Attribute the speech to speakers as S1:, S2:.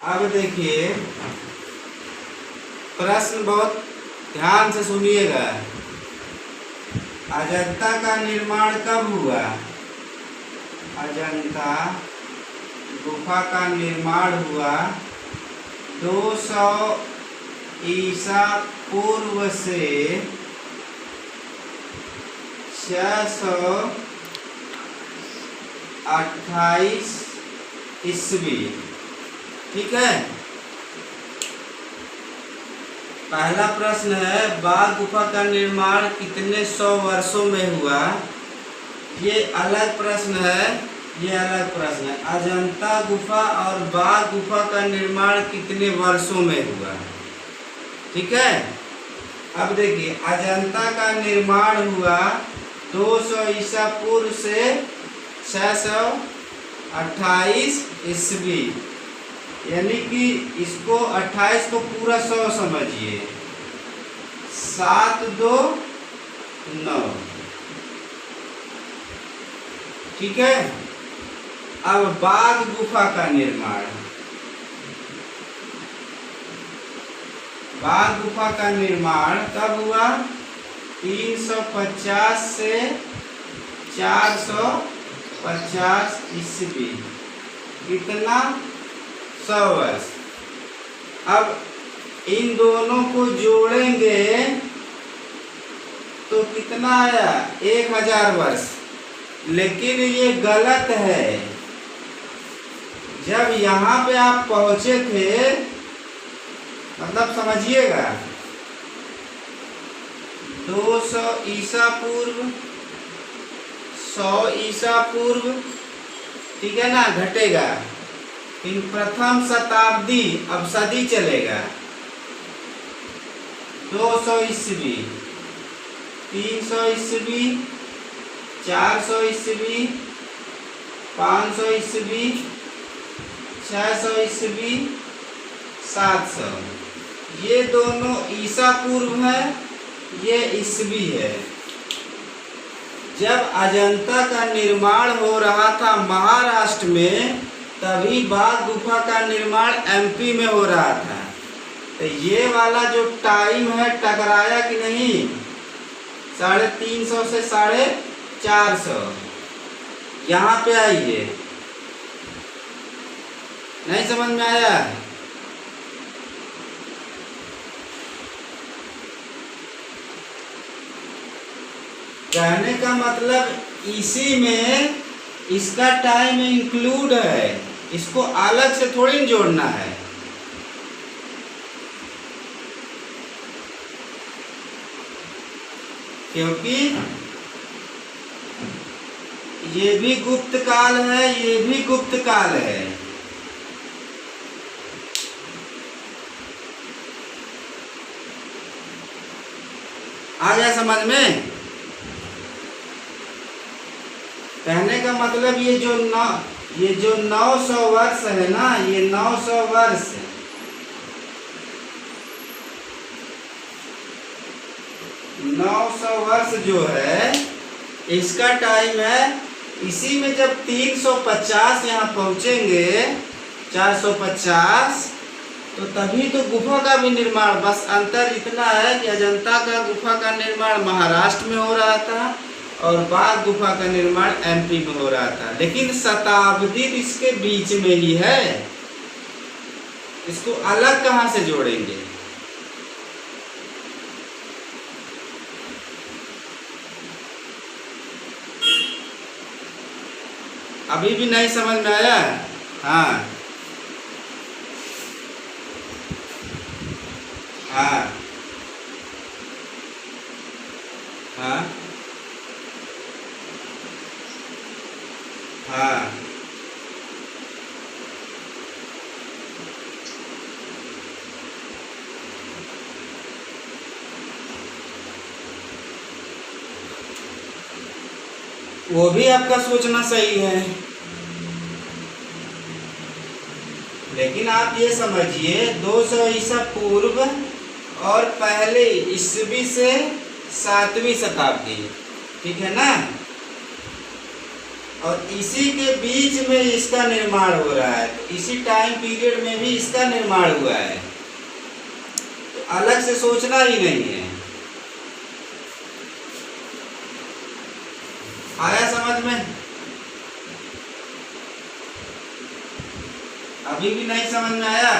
S1: अब देखिए प्रश्न बहुत ध्यान से सुनिएगा। अजंता का निर्माण कब हुआ? अजंता गुफा का निर्माण हुआ 200 ईसा पूर्व से 628 ईस्वी। ठीक है। पहला प्रश्न है बाघ गुफा का निर्माण कितने 100 वर्षों में हुआ? ये अलग प्रश्न है, ये अलग प्रश्न है। अजंता गुफा और बाघ गुफा का निर्माण कितने वर्षों में हुआ? ठीक है। अब देखिए अजंता का निर्माण हुआ 200 ईसा पूर्व से 628 ईस्वी, यानी कि इसको 28 को पूरा 100 समझिए। 7 2 9। ठीक है। अब बाघ गुफा का निर्माण, बाघ गुफा का निर्माण कब हुआ? 350 से 450 ईस्वी। कितना? 100 वर्ष। अब इन दोनों को जोड़ेंगे तो कितना आया? 1000 वर्ष। लेकिन ये गलत है। जब यहाँ पे आप पहुंचे थे, मतलब समझिएगा, 200 ईसा पूर्व, 100 ईसा पूर्व, ठीक है ना, घटेगा। इन प्रथम शताब्दी, अब सदी चलेगा। 200 ईस्वी, 300 ईस्वी, 400 ईस्वी, 500 ईस्वी, 600 ईस्वी, 700। ये दोनों ईसा पूर्व है, ये ईस्वी है। जब अजंता का निर्माण हो रहा था महाराष्ट्र में, तभी बाघ गुफा का निर्माण एमपी में हो रहा था। तो ये वाला जो टाइम है टकराया कि नहीं? 350 से 450। यहाँ पे आइए, नहीं समझ में आया? कहने का मतलब इसी में इसका टाइम इंक्लूड है, इसको अलग से थोड़ी जोड़ना है। क्योंकि ये भी गुप्त काल है, ये भी गुप्त काल है। आ गया समझ में? कहने का मतलब ये जो 900 वर्ष है ना, ये 900 वर्ष, जो है इसका टाइम है। इसी में जब 350 यहाँ पहुंचेंगे, 450, तो तभी तो गुफा का भी निर्माण। बस अंतर इतना है कि अजंता का गुफा का निर्माण महाराष्ट्र में हो रहा था और बाघ गुफा का निर्माण एमपी में हो रहा था। लेकिन शताब्दी इसके बीच में ही है, इसको अलग कहाँ से जोड़ेंगे? अभी भी नहीं समझ में आया? हाँ हाँ हाँ हाँ। वो भी आपका सोचना सही है, लेकिन आप ये समझिए 200 ईसा पूर्व और पहले ईस्वी से 7वीं शताब्दी, ठीक है ना। और इसी के बीच में इसका निर्माण हो रहा है, तो इसी टाइम पीरियड में भी इसका निर्माण हुआ है, तो अलग से सोचना ही नहीं है। आया समझ में? अभी भी नहीं समझ में आया?